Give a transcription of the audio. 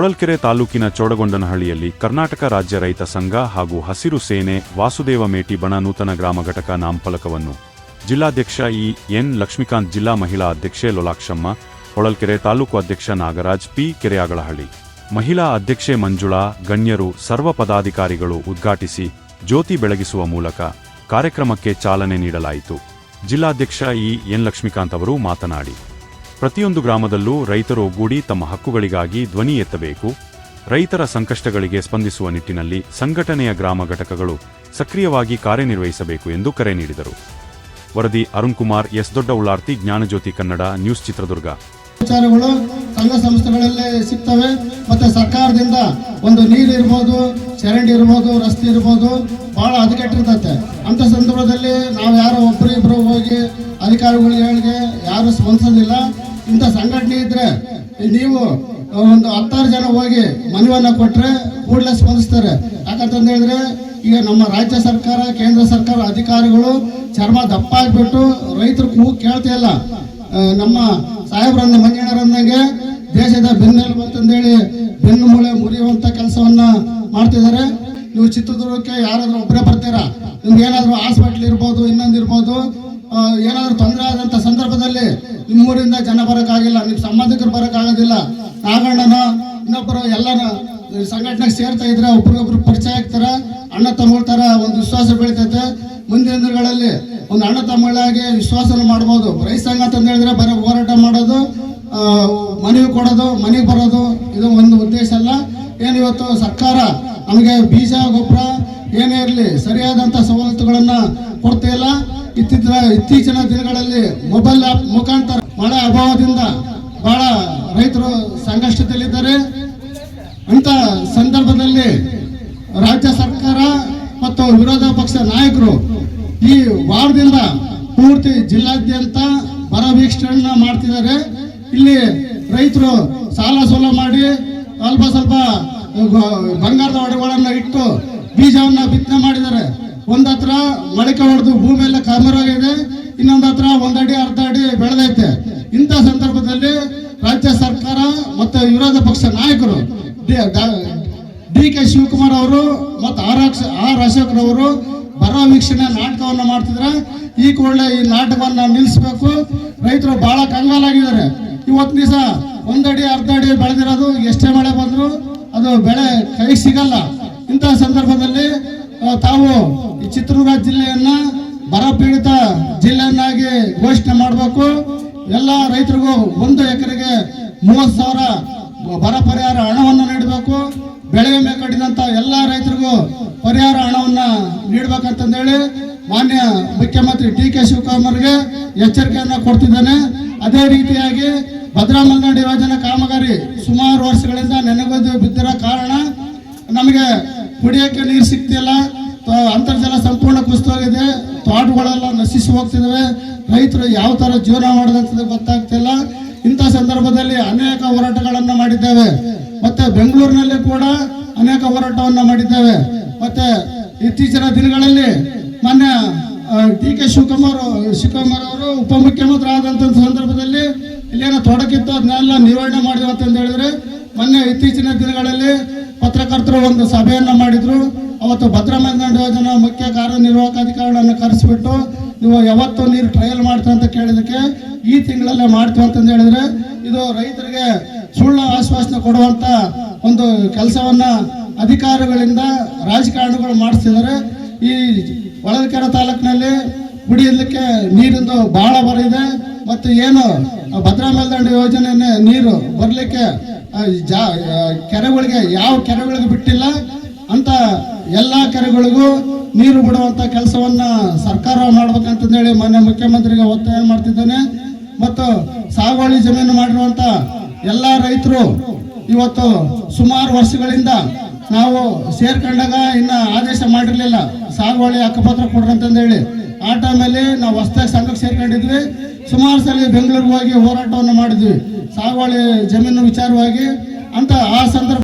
ಹೊಳಲ್ಕೆರೆ ತಾಲೂಕಿನ ಚೋಡಗೊಂಡನಹಳ್ಳಿಯಲ್ಲಿ ಕರ್ನಾಟಕ ರಾಜ್ಯ ರೈತ ಸಂಘ ಹಾಗೂ ಹಸಿರು ಸೇನೆ ವಾಸುದೇವ ಮೇಟಿ ಬಣ ನೂತನ ಗ್ರಾಮ ಘಟಕ ನಾಮಫಲಕವನ್ನು ಜಿಲ್ಲಾಧ್ಯಕ್ಷ ಎನ್ ಲಕ್ಷ್ಮೀಕಾಂತ್, ಜಿಲ್ಲಾ ಮಹಿಳಾ ಅಧ್ಯಕ್ಷೆ ಲೋಲಾಕ್ಷಮ್ಮ, ಹೊಳಲ್ಕೆರೆ ತಾಲೂಕು ಅಧ್ಯಕ್ಷ ನಾಗರಾಜ್ ಪಿ, ಕೆರೆಯಾಗಳಹಳ್ಳಿ ಮಹಿಳಾ ಅಧ್ಯಕ್ಷೆ ಮಂಜುಳಾ, ಗಣ್ಯರು, ಸರ್ವ ಪದಾಧಿಕಾರಿಗಳು ಉದ್ಘಾಟಿಸಿ ಜ್ಯೋತಿ ಬೆಳಗಿಸುವ ಮೂಲಕ ಕಾರ್ಯಕ್ರಮಕ್ಕೆ ಚಾಲನೆ ನೀಡಲಾಯಿತು. ಜಿಲ್ಲಾಧ್ಯಕ್ಷ ಎನ್ ಲಕ್ಷ್ಮೀಕಾಂತ್ ಅವರು ಮಾತನಾಡಿ, ಪ್ರತಿಯೊಂದು ಗ್ರಾಮದಲ್ಲೂ ರೈತರು ಒಗ್ಗೂಡಿ ತಮ್ಮ ಹಕ್ಕುಗಳಿಗಾಗಿ ಧ್ವನಿ ಎತ್ತಬೇಕು. ರೈತರ ಸಂಕಷ್ಟಗಳಿಗೆ ಸ್ಪಂದಿಸುವ ನಿಟ್ಟಿನಲ್ಲಿ ಸಂಘಟನೆಯ ಗ್ರಾಮ ಘಟಕಗಳು ಸಕ್ರಿಯವಾಗಿ ಕಾರ್ಯನಿರ್ವಹಿಸಬೇಕು ಎಂದು ಕರೆ ನೀಡಿದರು. ವರದಿ ಅರುಣ್ ಕುಮಾರ್, ಎಸ್. ದೊಡ್ಡ ಉಳ್ಳಾರ್ತಿ, ಜ್ಞಾನಜ್ಯೋತಿ ಕನ್ನಡ ನ್ಯೂಸ್, ಚಿತ್ರದುರ್ಗ. ವಿಚಾರಗಳು ಸಂಘ ಸಂಸ್ಥೆಗಳಲ್ಲೇ ಸಿಗ್ತವೆ. ಮತ್ತೆ ಸರ್ಕಾರದಿಂದ ಒಂದು ನೀರು ಇರ್ಬೋದು, ಚರಂಡಿ ಇರ್ಬೋದು, ರಸ್ತೆ ಇರ್ಬೋದು, ಬಹಳ ಹದಗೆಟ್ಟಿರ್ತೈತೆ. ಅಂತ ಸಂದರ್ಭದಲ್ಲಿ ನಾವು ಯಾರೋ ಒಬ್ಬರಿಬ್ರು ಹೋಗಿ ಅಧಿಕಾರಿಗಳಿಗೆ ಯಾರು ಸ್ಪಂದಿಸೋದಿಲ್ಲ. ಇಂಥ ಸಂಘಟನೆ ಇದ್ರೆ ನೀವು ಒಂದು 10 ಜನ ಹೋಗಿ ಮನವಿಯನ್ನ ಕೊಟ್ರೆ ಕೂಡಲೇ ಸ್ಪಂದಿಸ್ತಾರೆ. ಯಾಕಂತಂದು ಹೇಳಿದ್ರೆ ಈಗ ನಮ್ಮ ರಾಜ್ಯ ಸರ್ಕಾರ, ಕೇಂದ್ರ ಸರ್ಕಾರ ಅಧಿಕಾರಿಗಳು ಚರ್ಮ ದಪ್ಪ ಆಗ್ಬಿಟ್ಟು ರೈತರು ಕೂಗು ಕೇಳ್ತಾ ಇಲ್ಲ. ನಮ್ಮ ಸಾಹೇಬ್ರಂದ ಮಂಜಣ್ಣರಂದಂಗೆ ದೇಶದ ಬೆನ್ನೆಲುಬು ಅಂತಂದೇಳಿ ಬೆನ್ನು ಮೂಳೆ ಮುರಿಯುವಂತ ಕೆಲಸವನ್ನ ಮಾಡ್ತಿದ್ದಾರೆ. ನೀವು ಚಿತ್ರದುರ್ಗಕ್ಕೆ ಯಾರಾದ್ರೂ ಒಬ್ಬರೇ ಬರ್ತೀರಾ, ನಿಮ್ಗೆ ಏನಾದ್ರು ಹಾಸ್ಪಿಟ್ಲ್ ಇರ್ಬೋದು, ಇನ್ನೊಂದು ಇರ್ಬೋದು, ಏನಾದ್ರು ತೊಂದರೆ ಆದಂತ ಸಂದರ್ಭದಲ್ಲಿ ನಿಮ್ಮೂರಿಂದ ಜನ ಬರೋಕ್ಕಾಗಿಲ್ಲ, ನಿಮ್ಮ ಸಂಬಂಧಿಕರು ಬರೋಕ್ಕಾಗೋದಿಲ್ಲ. ನಾಗಣ್ಣನ ಇನ್ನೊಬ್ಬರು ಎಲ್ಲನ ಸಂಘಟನೆಗೆ ಸೇರ್ತಾ ಇದ್ರೆ ಒಬ್ರಿಗೊಬ್ರು ಪರಿಚಯ ಆಗ್ತಾರ, ಅಣ್ಣ ತಮ್ಮಗಳ ತರ ಒಂದು ವಿಶ್ವಾಸ ಬೆಳಿತೈತೆ. ಮುಂದಿನ ದಿನಗಳಲ್ಲಿ ಒಂದು ಅಣ್ಣ ತಮ್ಮಗಳಾಗಿ ವಿಶ್ವಾಸ ಮಾಡ್ಬೋದು. ರೈತ ಸಂಘ ಅಂತ ಹೇಳಿದ್ರೆ ಬರೀ ಹೋರಾಟ ಮಾಡೋದು, ಮನವಿ ಕೊಡೋದು, ಮನೆಗೆ ಬರೋದು ಇದು ಒಂದು ಉದ್ದೇಶ ಅಲ್ಲ. ಏನಿವತ್ತು ಸರ್ಕಾರ ನಮಗೆ ಬೀಜ ಗೊಬ್ಬರ ಏನೇ ಇರಲಿ ಸರಿಯಾದಂಥ ಸವಲತ್ತುಗಳನ್ನ ಕೊಡ್ತಾ ಇಲ್ಲ. ಇತ್ತೀಚಿನ ದಿನಗಳಲ್ಲಿ ಮೊಬೈಲ್ ಆ್ಯಪ್ ಮುಖಾಂತರ ಮಳೆ ಅಭಾವದಿಂದ ಬಹಳ ರೈತರು ಸಂಕಷ್ಟದಲ್ಲಿದ್ದಾರೆ. ಅಂತ ಸಂದರ್ಭದಲ್ಲಿ ರಾಜ್ಯ ಸರ್ಕಾರ ಮತ್ತು ವಿರೋಧ ಪಕ್ಷ ನಾಯಕರು ಈ ವಾರದಿಂದ ಪೂರ್ತಿ ಜಿಲ್ಲಾದ್ಯಂತ ಬರ ವೀಕ್ಷಣೆ ಮಾಡ್ತಿದ್ದಾರೆ. ಇಲ್ಲಿ ರೈತರು ಸಾಲ ಸೋಲ ಮಾಡಿ ಅಲ್ಪ ಸ್ವಲ್ಪ ಬಂಗಾರದ ಒಡಗಳನ್ನ ಇಟ್ಟು ಬೀಜವನ್ನ ಬಿತ್ತನೆ ಮಾಡಿದ್ದಾರೆ. ಒಂದತ್ರ ಮೊಳಕೆ ಹೊಡೆದು ಭೂಮಿ ಎಲ್ಲ ಕಾಮರಾಗಿದೆ, ಇನ್ನೊಂದು ಹತ್ರ 1 ಅಡಿ 1/2 ಅಡಿ ಬೆಳೆದೈತೆ. ಇಂಥ ಸಂದರ್ಭದಲ್ಲಿ ರಾಜ್ಯ ಸರ್ಕಾರ ಮತ್ತು ವಿರೋಧ ಪಕ್ಷ ನಾಯಕರು ಡಿ.ಕೆ. ಶಿವಕುಮಾರ್ ಅವರು ಮತ್ತು ಆರ್ ಅಶೋಕ್ರವರು ಬರ ವೀಕ್ಷಣೆ ನಾಟಕವನ್ನ ಮಾಡ್ತಿದ್ರೆ ಈ ಕೂಡಲೇ ಈ ನಾಟಕವನ್ನ ನಿಲ್ಲಿಸಬೇಕು. ರೈತರು ಬಹಳ ಕಂಗಾಲಾಗಿದ್ದಾರೆ. ಇವತ್ತು ದಿವಸ 1 ಅಡಿ 1/2 ಅಡಿ ಬೆಳೆದಿರೋದು ಎಷ್ಟೇ ಮಳೆ ಬಂದ್ರು ಅದು ಬೆಳೆ ಕೈ ಸಿಗಲ್ಲ. ಇಂತಹ ಸಂದರ್ಭದಲ್ಲಿ ತಾವು ಈ ಚಿತ್ರದುರ್ಗ ಜಿಲ್ಲೆಯನ್ನ ಬರ ಪೀಡಿತ ಜಿಲ್ಲೆಯನ್ನಾಗಿ ಘೋಷಣೆ ಮಾಡಬೇಕು. ಎಲ್ಲ ರೈತರಿಗೂ 1 ಎಕರೆಗೆ 30,000 ಬರ ಪರಿಹಾರ ಹಣವನ್ನು ನೀಡಬೇಕು. ಬೆಳೆ ವಿಮೆ ಕಟ್ಟಿದಂತ ಎಲ್ಲ ರೈತರಿಗೂ ಪರಿಹಾರ ಹಣವನ್ನ ನೀಡಬೇಕಂತಂದೇಳಿ ಮಾನ್ಯ ಮುಖ್ಯಮಂತ್ರಿ ಡಿ.ಕೆ. ಶಿವಕುಮಾರ್ಗೆ ಎಚ್ಚರಿಕೆಯನ್ನ ಕೊಡ್ತಿದ್ದಾನೆ. ಅದೇ ರೀತಿಯಾಗಿ ಭದ್ರಾ ಮಲೆನಾಡು ಯೋಜನೆ ಕಾಮಗಾರಿ ಸುಮಾರು ವರ್ಷಗಳಿಂದ ನೆನೆಗೋದು ಬಿದ್ದಿರೋ ಕಾರಣ ನಮಗೆ ಕುಡಿಯೋಕ್ಕೆ ನೀರು ಸಿಗ್ತಿಲ್ಲ. ಅಂತರ್ಜಲ ಸಂಪೂರ್ಣ ಕುಸಿದೋಗಿದೆ, ತೋಟಗಳೆಲ್ಲ ನಶಿಸಿ ಹೋಗ್ತಿದ್ದಾವೆ. ರೈತರು ಯಾವ ತರ ಜೀವನ ಮಾಡೋದಂತ ಗೊತ್ತಾಗ್ತಿಲ್ಲ. ಇಂಥ ಸಂದರ್ಭದಲ್ಲಿ ಅನೇಕ ಹೋರಾಟಗಳನ್ನು ಮಾಡಿದ್ದೇವೆ. ಮತ್ತೆ ಬೆಂಗಳೂರಿನಲ್ಲಿ ಕೂಡ ಅನೇಕ ಹೋರಾಟವನ್ನ ಮಾಡಿದ್ದೇವೆ. ಮತ್ತೆ ಇತ್ತೀಚಿನ ದಿನಗಳಲ್ಲಿ ಮಾನ್ಯ ಡಿ.ಕೆ. ಶಿವಕುಮಾರ್ ಅವರು ಉಪಮುಖ್ಯಮಂತ್ರಿ ಆದಂತ ಸಂದರ್ಭದಲ್ಲಿ ಇಲ್ಲೇನೋ ತೊಡಕಿತ್ತು, ಅದನ್ನೆಲ್ಲ ನಿರ್ವಹಣೆ ಮಾಡಿದ್ವಿ ಅಂತ ಹೇಳಿದ್ರೆ ಮೊನ್ನೆ ಇತ್ತೀಚಿನ ದಿನಗಳಲ್ಲಿ ಪತ್ರಕರ್ತರು ಒಂದು ಸಭೆಯನ್ನ ಮಾಡಿದ್ರು. ಅವತ್ತು ಭದ್ರಾ ಮಲೆನಾಡು ಯೋಜನಾ ಮುಖ್ಯ ಕಾರ್ಯನಿರ್ವಾಹಕ ಅಧಿಕಾರಿಗಳನ್ನು ಕರೆಸಿಬಿಟ್ಟು ನೀವು ಯಾವತ್ತು ನೀರು ಟ್ರಯಲ್ ಮಾಡ್ತೀವಿ ಅಂತ ಕೇಳಿದಕ್ಕೆ ಈ ತಿಂಗಳಲ್ಲೇ ಮಾಡ್ತೀವಿ ಅಂತಂದು ಹೇಳಿದ್ರೆ ಇದು ರೈತರಿಗೆ ಸುಳ್ಳು ಆಶ್ವಾಸನೆ ಕೊಡುವಂತ ಒಂದು ಕೆಲಸವನ್ನ ಅಧಿಕಾರಿಗಳಿಂದ ರಾಜಕಾರಣಿಗಳು ಮಾಡಿಸ್ತಿದ್ದಾರೆ. ಈ ಹೊಳಲ್ಕೆರೆ ತಾಲೂಕಿನಲ್ಲಿ ಕುಡಿಯಲಿಕ್ಕೆ ನೀರಿಂದು ಬಹಳ ಬರಿದೆ. ಮತ್ತು ಏನು ಭದ್ರಾ ಮೇಲ್ದಂಡೆ ಯೋಜನೆ ನೀರು ಬರಲಿಕ್ಕೆ ಕೆರೆಗಳಿಗೆ ಯಾವ ಕೆರೆಗಳಿಗೆ ಬಿಟ್ಟಿಲ್ಲ ಅಂತ ಎಲ್ಲ ಕೆರೆಗಳಿಗೂ ನೀರು ಬಿಡುವಂತ ಕೆಲಸವನ್ನ ಸರ್ಕಾರ ಮಾಡ್ಬೇಕಂತಂದೇಳಿ ಮಾನ್ಯ ಮುಖ್ಯಮಂತ್ರಿಗೆ ಒತ್ತಾಯ ಮಾಡ್ತಿದ್ದಾನೆ. ಮತ್ತು ಸಾಗುವಳಿ ಜಮೀನು ಮಾಡಿರುವಂತ ಎಲ್ಲ ರೈತರು ಇವತ್ತು ಸುಮಾರು ವರ್ಷಗಳಿಂದ ನಾವು ಸೇರ್ಕೊಂಡಾಗ ಇನ್ನ ಆದೇಶ ಮಾಡಿರ್ಲಿಲ್ಲ ಸಾಗುವಳಿ ಹಕ್ಕುಪತ್ರ ಕೊಡ್ರಿ ಅಂತಂದೇಳಿ. ಆ ಟೈಮಲ್ಲಿ ನಾವು ಹೊಸದಾಗಿ ಸಂಘಕ್ಕೆ ಸೇರ್ಕೊಂಡಿದ್ವಿ. ಸುಮಾರು ಸಲ ಬೆಂಗಳೂರಿಗೆ ಹೋಗಿ ಹೋರಾಟವನ್ನು ಮಾಡಿದ್ವಿ ಸಾಗುವಳಿ ಜಮೀನು ವಿಚಾರವಾಗಿ. ಅಂತ ಆ ಸಂದರ್ಭ